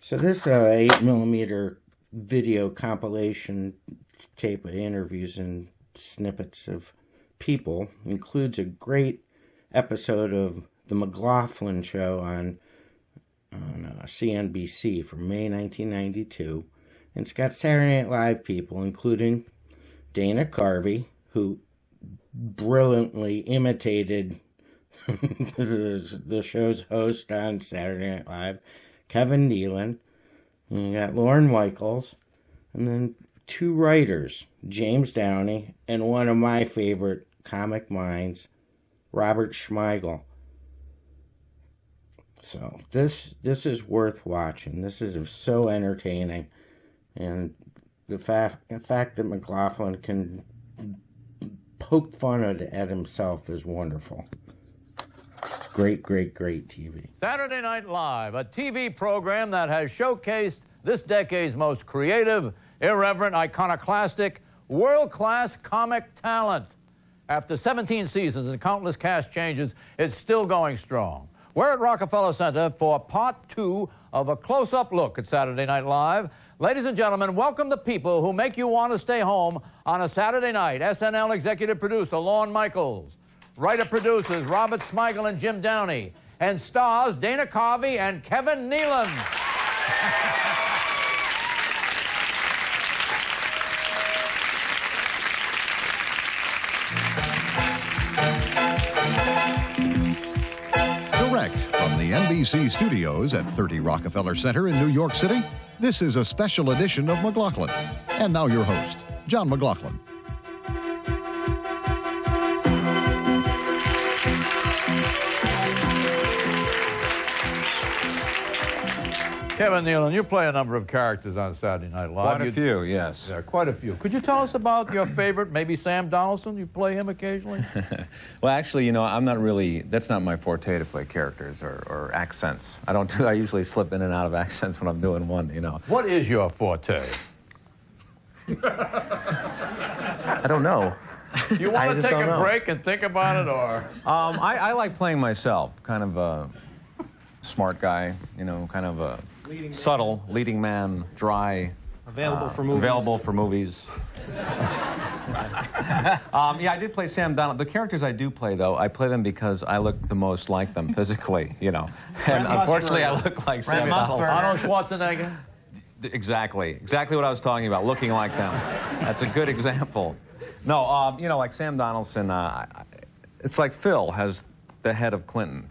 So this 8mm video compilation tape of interviews and snippets of people includes a great episode of the McLaughlin show on CNBC from May 1992. And it's got Saturday Night Live people, including Dana Carvey, who brilliantly imitated the show's host on Saturday Night Live, Kevin Nealon. And you got Lorne Michaels, and then two writers, James Downey, and one of my favorite comic minds, Robert Smigel. So this is worth watching. This is so entertaining, and the fact that McLaughlin can poke fun at himself is wonderful. Great TV. Saturday Night Live, a TV program that has showcased this decade's most creative, irreverent, iconoclastic, world-class comic talent. After 17 seasons and countless cast changes, it's still going strong. We're at Rockefeller Center for part 2 of a close-up look at Saturday Night Live. Ladies and gentlemen, welcome the people who make you want to stay home on a Saturday night. SNL executive producer Lorne Michaels, writer-producers Robert Smigel and Jim Downey, and stars Dana Carvey and Kevin Nealon. Direct from the NBC studios at 30 Rockefeller Center in New York City, this is a special edition of McLaughlin. And now your host, John McLaughlin. Kevin Nealon, you play a number of characters on Saturday Night Live. Quite a few, yes. Yeah, quite a few. Could you tell us about your favorite, maybe Sam Donaldson? You play him occasionally? Well, actually, you know, I'm not really, that's not my forte to play characters or accents. I usually slip in and out of accents when I'm doing one, you know. What is your forte? I don't know. You want to take a break and think about it, or? I like playing myself, kind of a smart guy, you know, kind of a subtle, leading man, dry. Available for movies. Available for movies. Yeah, I did play Sam Donald. The characters I do play, though, I play them because I look the most like them physically, you know. And unfortunately, I look like Sam Donald. Arnold Schwarzenegger? Exactly what I was talking about, looking like them. That's a good example. No, you know, like Sam Donaldson, it's like Phil has the head of Clinton.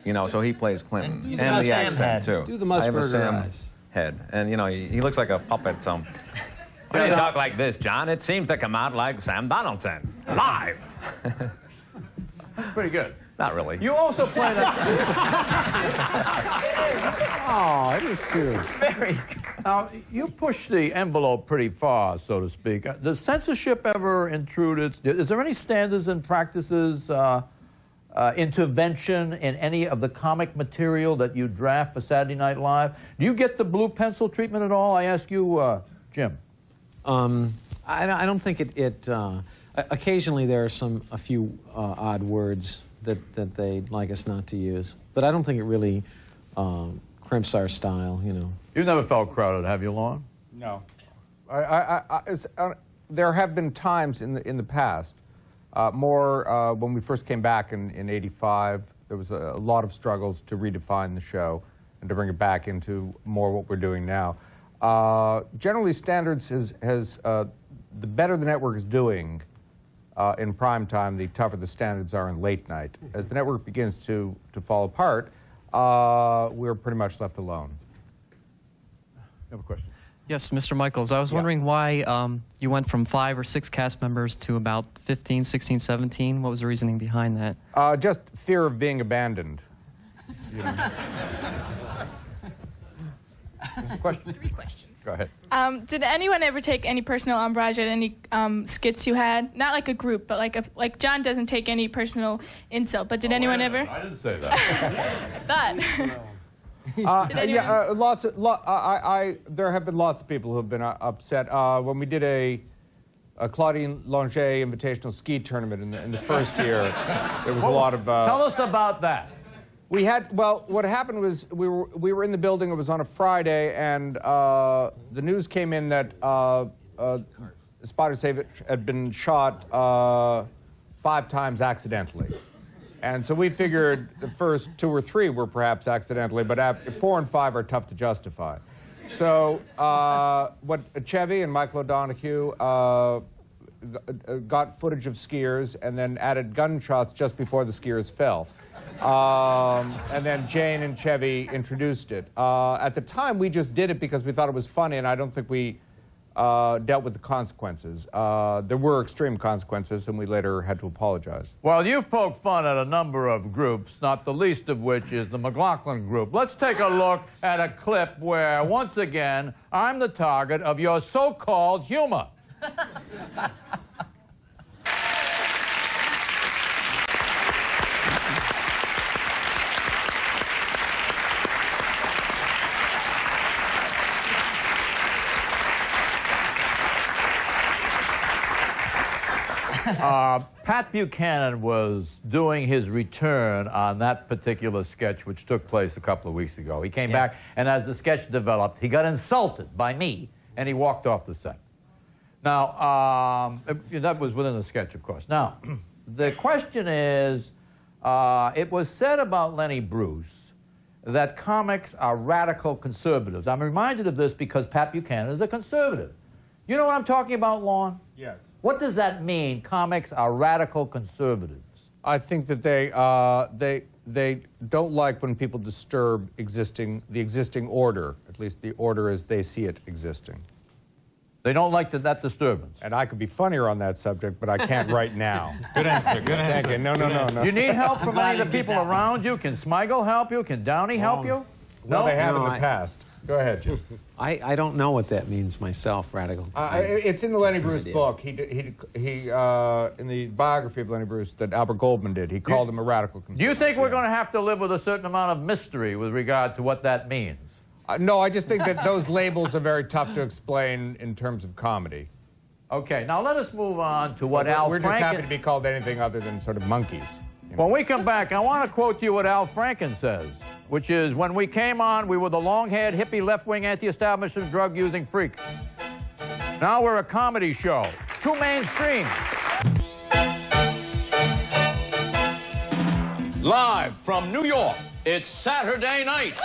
You know, so he plays Clinton. And the accent, too. Do the I have a Musburger Sam eyes. head. And, you know, he looks like a puppet, so... When you talk like this, John, it seems to come out like Sam Donaldson. Live! Pretty good. Not really. You also play that... Oh, it is too. It's very good. Now, you push the envelope pretty far, so to speak. Does censorship ever intrude? Is there any standards and practices... intervention in any of the comic material that you draft for Saturday Night Live? Do you get the blue pencil treatment at all? I ask you, Jim. I don't think it occasionally there are a few odd words that they'd like us not to use. But I don't think it really crimps our style, you know. You've never felt crowded, have you, Lorne? No. There have been times in the past, more when we first came back in '85, there was a lot of struggles to redefine the show and to bring it back into more what we're doing now. Generally, standards has the better the network is doing in prime time, the tougher the standards are in late night. As the network begins to fall apart, we're pretty much left alone. You have a question? Yes, Mr. Michaels, I was wondering why you went from 5 or 6 cast members to about 15, 16, 17. What was the reasoning behind that? Just fear of being abandoned. You know. Question? 3 questions. Go ahead. Did anyone ever take any personal umbrage at any skits you had? Not like a group, but like John doesn't take any personal insult, but did anyone ever? I didn't say that. Thought. There have been lots of people who have been upset. When we did a Claudine Longet invitational ski tournament in the first year, there was a lot of... Tell us about that. We had, well, what happened was we were in the building. It was on a Friday, and the news came in that Spider Savage had been shot 5 times accidentally. And so we figured the first 2 or 3 were perhaps accidentally, but after 4 and 5 are tough to justify. So what Chevy and Michael O'Donoghue got footage of skiers and then added gunshots just before the skiers fell. And then Jane and Chevy introduced it. At the time, we just did it because we thought it was funny, and I don't think we dealt with the consequences. There were extreme consequences, and we later had to apologize. Well, you've poked fun at a number of groups, not the least of which is the McLaughlin group. Let's take a look at a clip where, once again, I'm the target of your so-called humor. Pat Buchanan was doing his return on that particular sketch, which took place a couple of weeks ago. He came back, and as the sketch developed, he got insulted by me, and he walked off the set. Now, that was within the sketch, of course. Now, the question is, it was said about Lenny Bruce that comics are radical conservatives. I'm reminded of this because Pat Buchanan is a conservative. You know what I'm talking about, Lorne? Yes. What does that mean, comics are radical conservatives? I think that they don't like when people disturb the existing order, at least the order as they see it existing. They don't like that disturbance. And I could be funnier on that subject, but I can't right now. Good answer, good answer. Thank you. No. You need help from any of the people around you? Can Smigel help you? Can Downey help you? No, they have in the past. Go ahead, Jim. I don't know what that means myself, radical. It's in the Lenny Bruce book. He in the biography of Lenny Bruce that Albert Goldman did, he called him a radical conservative. Do you think we're going to have to live with a certain amount of mystery with regard to what that means? No, I just think that those labels are very tough to explain in terms of comedy. Okay, now let us move on to what We're just happy to be called anything other than sort of monkeys. You know? When we come back, I want to quote to you what Al Franken says, which is, when we came on, we were the long-haired, hippie, left-wing, anti-establishment, drug-using freaks. Now we're a comedy show. Too mainstream. Live from New York, it's Saturday night.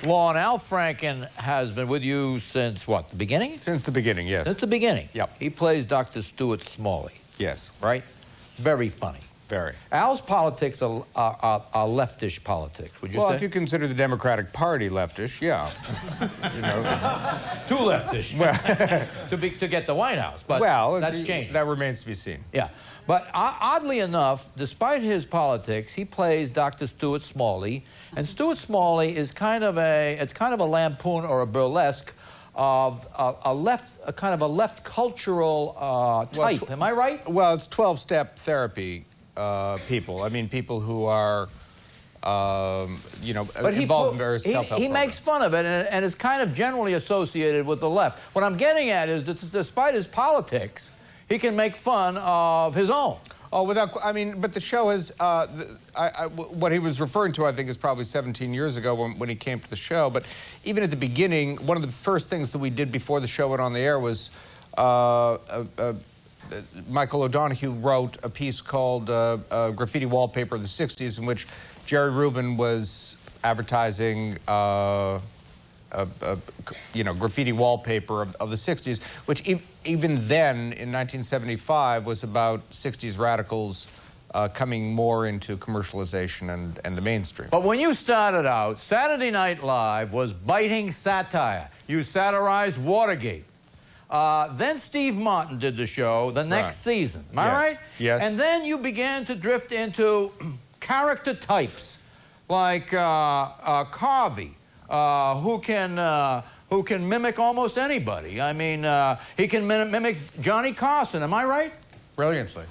Lorne, Al Franken has been with you since what, the beginning? Since the beginning, yes. Since the beginning? Yep. He plays Dr. Stuart Smalley. Yes. Right? Very funny. Very. Al's politics are leftish politics, would you say? Well, if you consider the Democratic Party leftish, yeah. You know. Too leftish. to get the White House, but that's changed. That remains to be seen. Yeah. But oddly enough, despite his politics, he plays Dr. Stuart Smalley, and Stuart Smalley is kind of a lampoon or a burlesque of a kind of a left cultural type. Am I right? Well, it's 12-step therapy people. I mean, people who are, involved in various self-help He makes fun of it, and it's kind of generally associated with the left. What I'm getting at is that despite his politics, he can make fun of his own. Oh, but the show has, what he was referring to, I think, is probably 17 years ago when he came to the show. But even at the beginning, one of the first things that we did before the show went on the air was Michael O'Donoghue wrote a piece called Graffiti Wallpaper of the 60s, in which Jerry Rubin was advertising graffiti wallpaper of the 60s, which even then, in 1975, was about 60s radicals coming more into commercialization and the mainstream. But when you started out, Saturday Night Live was biting satire. You satirized Watergate. Then Steve Martin did the show the next season. Am I right? Yes. And then you began to drift into character types like Carvey, who can mimic almost anybody. I mean, he can mimic Johnny Carson. Am I right? Brilliantly.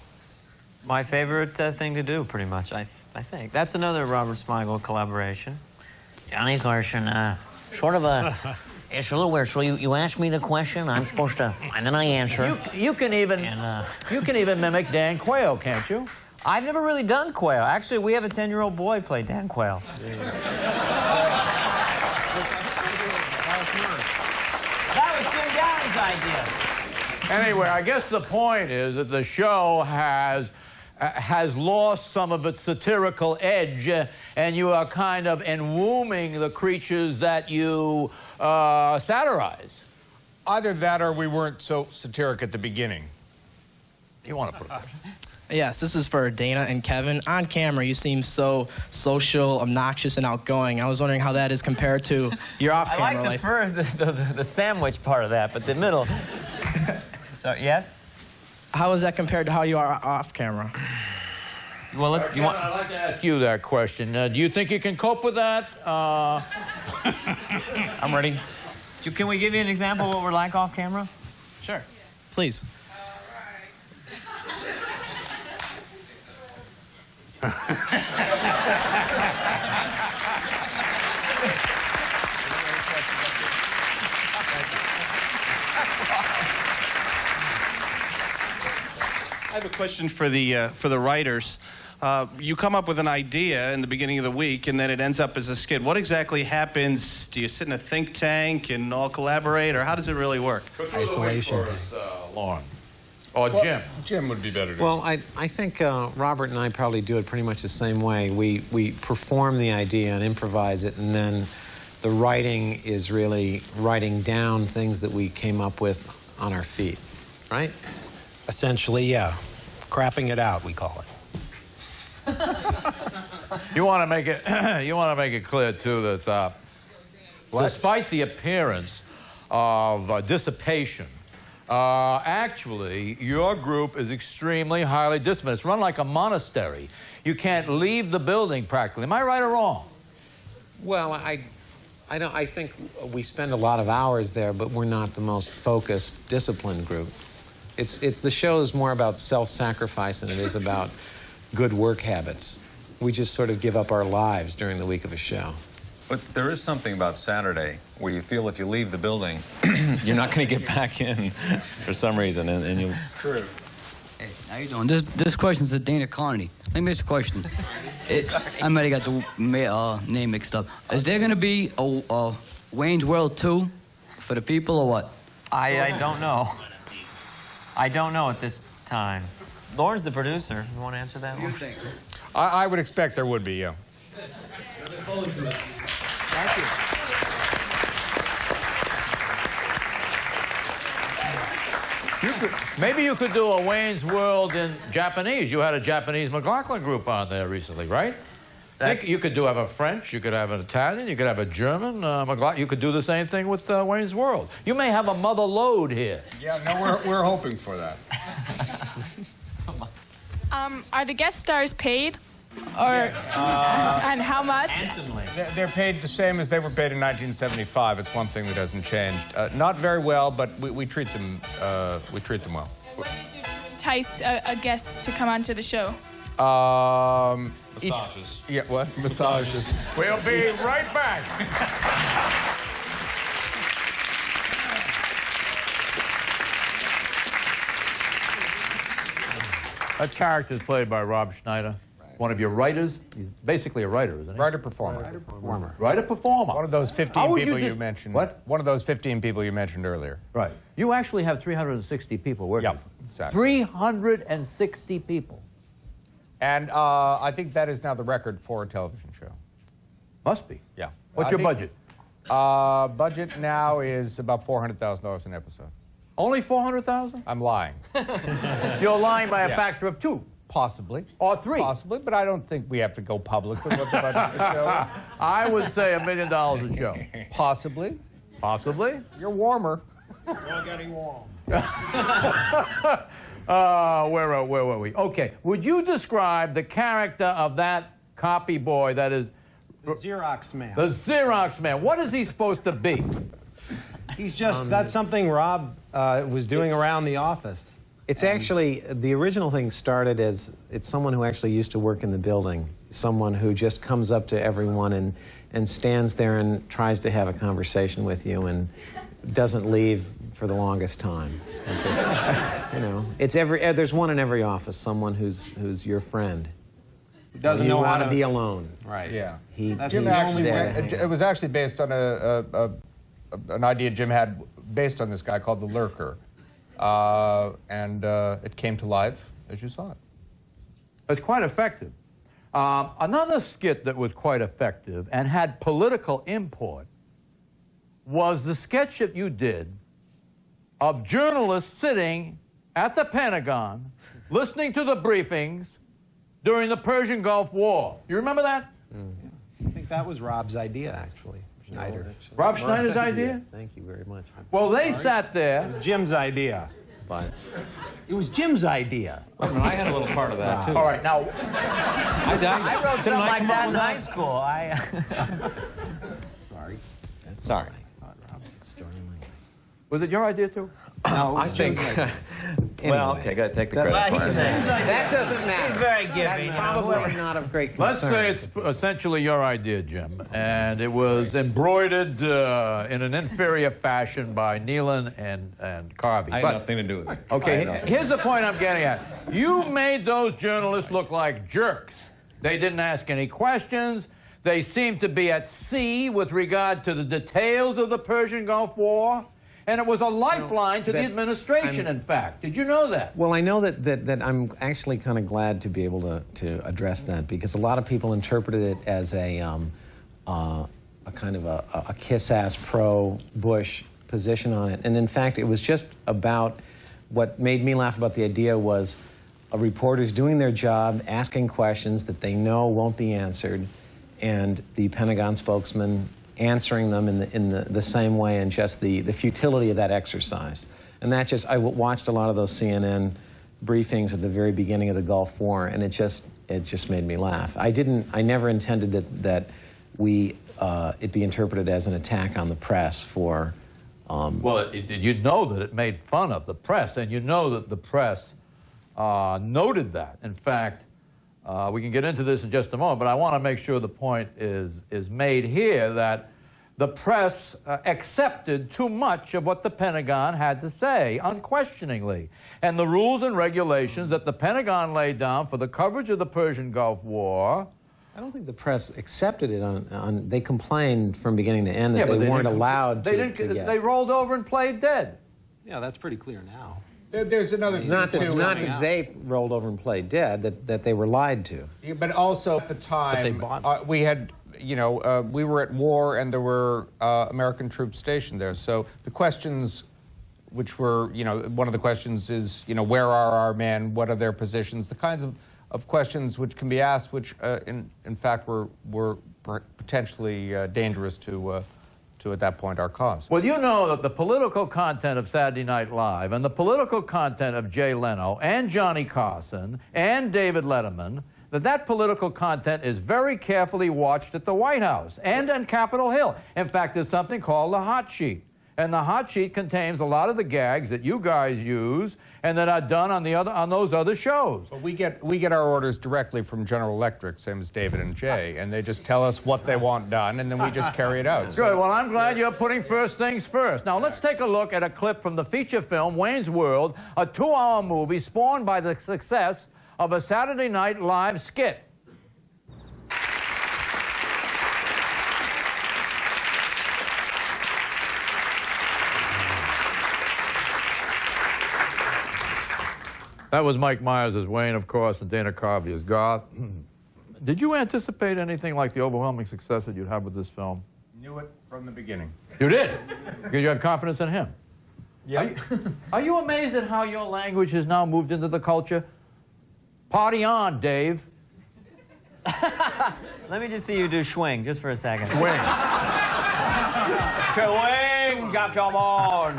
My favorite thing to do, pretty much, I think. That's another Robert Smigel collaboration. Johnny Carson, sort of a It's a little weird. So you ask me the question, I'm supposed to, and then I answer. You can even mimic Dan Quayle, can't you? I've never really done Quayle. Actually, we have a 10-year-old boy play Dan Quayle. That was Jim Downey's idea. Anyway, I guess the point is that the show has lost some of its satirical edge, and you are kind of enwombing the creatures that you satirize. Either that or we weren't so satiric at the beginning. You want to put it? Yes, this is for Dana and Kevin. On camera, you seem so social, obnoxious, and outgoing. I was wondering how that is compared to your off-camera life. I like the sandwich part of that, but the middle. So, yes? How is that compared to how you are off-camera? Well, I'd like to ask you that question. Do you think you can cope with that? I'm ready. Can we give you an example of what we're like off-camera? Sure. Please. I have a question for the writers. You come up with an idea in the beginning of the week, and then it ends up as a skit. What exactly happens? Do you sit in a think tank and all collaborate, or how does it really work? Isolation. Lorne. Or Jim. Jim would be better to. Well, I think Robert and I probably do it pretty much the same way. We perform the idea and improvise it, and then the writing is really writing down things that we came up with on our feet, right? Essentially, yeah. Crapping it out, we call it. You want to make it clear too that despite the appearance of dissipation, actually your group is extremely highly disciplined. It's run like a monastery. You can't leave the building practically. Am I right or wrong? Well, I think we spend a lot of hours there, but we're not the most focused, disciplined group. It's the show is more about self-sacrifice than it is about good work habits. We just sort of give up our lives during the week of a show. But there is something about Saturday where you feel if you leave the building, you're not going to get back in for some reason, and you. True. Hey, how you doing? This question's to Dana Carney. Let me ask you a question. I might have got the name mixed up. Is there going to be a Wayne's World 2 for the people or what? I don't know. I don't know at this time. Lorne's the producer. You want to answer that one? I would expect there would be, yeah. Looking forward to it. Thank you. Maybe you could do a Wayne's World in Japanese. You had a Japanese McLaughlin group on there recently, right? You could have a French, you could have an Italian, you could have a German. McLaughlin. You could do the same thing with Wayne's World. You may have a Mother Lode here. Yeah, no, we're hoping for that. Are the guest stars paid? Or and how much? Handsomely. They're paid the same as they were paid in 1975. It's one thing that hasn't changed. Not very well, but we treat them well. And what do you do to entice a guest to come onto the show? Massages. Yeah, what? Massages. We'll be right back. That character is played by Rob Schneider, one of your writers. He's basically a writer, isn't he? Writer-performer. Writer-performer. One of those 15 people you mentioned. What? One of those 15 people you mentioned earlier. Right. You actually have 360 people working. Yep, exactly. 360 people. And I think that is now the record for a television show. Must be. Yeah. What's your budget? Budget now is about $400,000 an episode. Only 400,000? I'm lying. You're lying by a factor of 2. Possibly. Or 3. Possibly, but I don't think we have to go public with what the budget of the show is. I would say $1 million a show. Possibly. Possibly? You're warmer. We're getting warm. Where were we? Okay. Would you describe the character of that copy boy that is... The Xerox man. The Xerox man. What is he supposed to be? He's just, that's something Rob was doing around the office. It's actually, the original thing started as, it's someone who actually used to work in the building, someone who just comes up to everyone and stands there and tries to have a conversation with you and doesn't leave for the longest time. It's just, you know, it's there's one in every office, someone who's your friend. Who doesn't know how to be alone. Right. Yeah. It was actually based on an idea Jim had based on this guy called the Lurker. And it came to life as you saw it. It's quite effective. Another skit that was quite effective and had political import was the sketch that you did of journalists sitting at the Pentagon listening to the briefings during the Persian Gulf War. You remember that? I think that was Rob's idea, actually. Schneider. Rob Schneider's idea? Thank you very much. Well, they sat there. It was Jim's idea. But it was Jim's idea. I had a little part of that, too. All right, now... I wrote something like that in high school. Sorry. Sorry. Was it your idea, too? No, I think... Well, okay, got to take the credit for it. That doesn't matter. He's very giving. That's probably not of great concern. Let's say it's essentially your idea, Jim, and it was embroidered in an inferior fashion by Nealon and Carvey. I had nothing to do with it. Okay, here's the point I'm getting at. You made those journalists look like jerks. They didn't ask any questions. They seemed to be at sea with regard to the details of the Persian Gulf War. And it was a lifeline to the administration, in fact. Did you know that? Well, I know that I'm actually kind of glad to be able to address that, because a lot of people interpreted it as a kind of a kiss-ass pro-Bush position on it. And in fact, it was just about what made me laugh about the idea was reporters doing their job, asking questions that they know won't be answered, and the Pentagon spokesman answering them in the same way, and just the futility of that exercise. And that just, I watched a lot of those CNN briefings at the very beginning of the Gulf War, and it just made me laugh. I never intended that it be interpreted as an attack on the press for... well, you'd know that it made fun of the press, and you know that the press noted that. In fact, we can get into this in just a moment, but I want to make sure the point is made here that the press accepted too much of what the Pentagon had to say, unquestioningly. And the rules and regulations that the Pentagon laid down for the coverage of the Persian Gulf War... I don't think the press accepted it they complained from beginning to end that they weren't allowed to get. They rolled over and played dead. Yeah, that's pretty clear now. There's another thing, not that they rolled over and played dead, that they were lied to. Yeah, but also at the time, we had, we were at war and there were American troops stationed there. So the questions which were, one of the questions is, where are our men? What are their positions? The kinds of questions which can be asked, which in fact were potentially dangerous to at that point our cause. Well, you know that the political content of Saturday Night Live and the political content of Jay Leno and Johnny Carson and David Letterman, that political content is very carefully watched at the White House and on Capitol Hill. In fact, there's something called the hot sheet. And the hot sheet contains a lot of the gags that you guys use and that are done on those other shows. But we get our orders directly from General Electric, same as David and Jay, and they just tell us what they want done, and then we just carry it out. Good. Well, I'm glad you're putting first things first. Now, let's take a look at a clip from the feature film Wayne's World, a 2-hour movie spawned by the success of a Saturday Night Live skit. That was Mike Myers as Wayne, of course, and Dana Carvey as Garth. Did you anticipate anything like the overwhelming success that you'd have with this film? Knew it from the beginning. You did? Because you had confidence in him? Yeah. Are you amazed at how your language has now moved into the culture? Party on, Dave. Let me just see you do swing, just for a second. Swing. Swing, come on.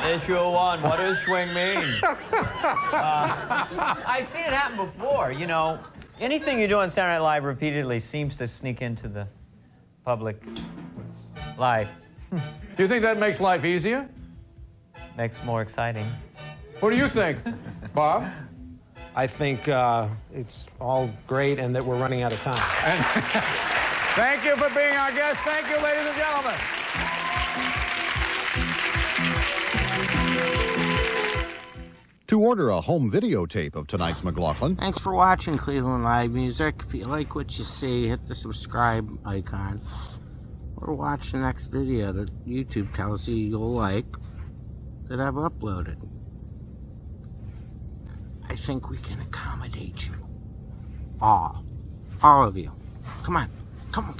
Issue 1, what does swing mean? I've seen it happen before, Anything you do on Saturday Night Live repeatedly seems to sneak into the public life. Do you think that makes life easier? Makes more exciting. What do you think, Bob? I think it's all great and that we're running out of time. Thank you for being our guest. Thank you, ladies and gentlemen. To order a home videotape of tonight's McLaughlin, Thanks for watching Cleveland Live Music. If you like what you see, hit the subscribe icon. Or watch the next video that YouTube tells you you'll like that I've uploaded. I think we can accommodate you. All of you. Come on. Come.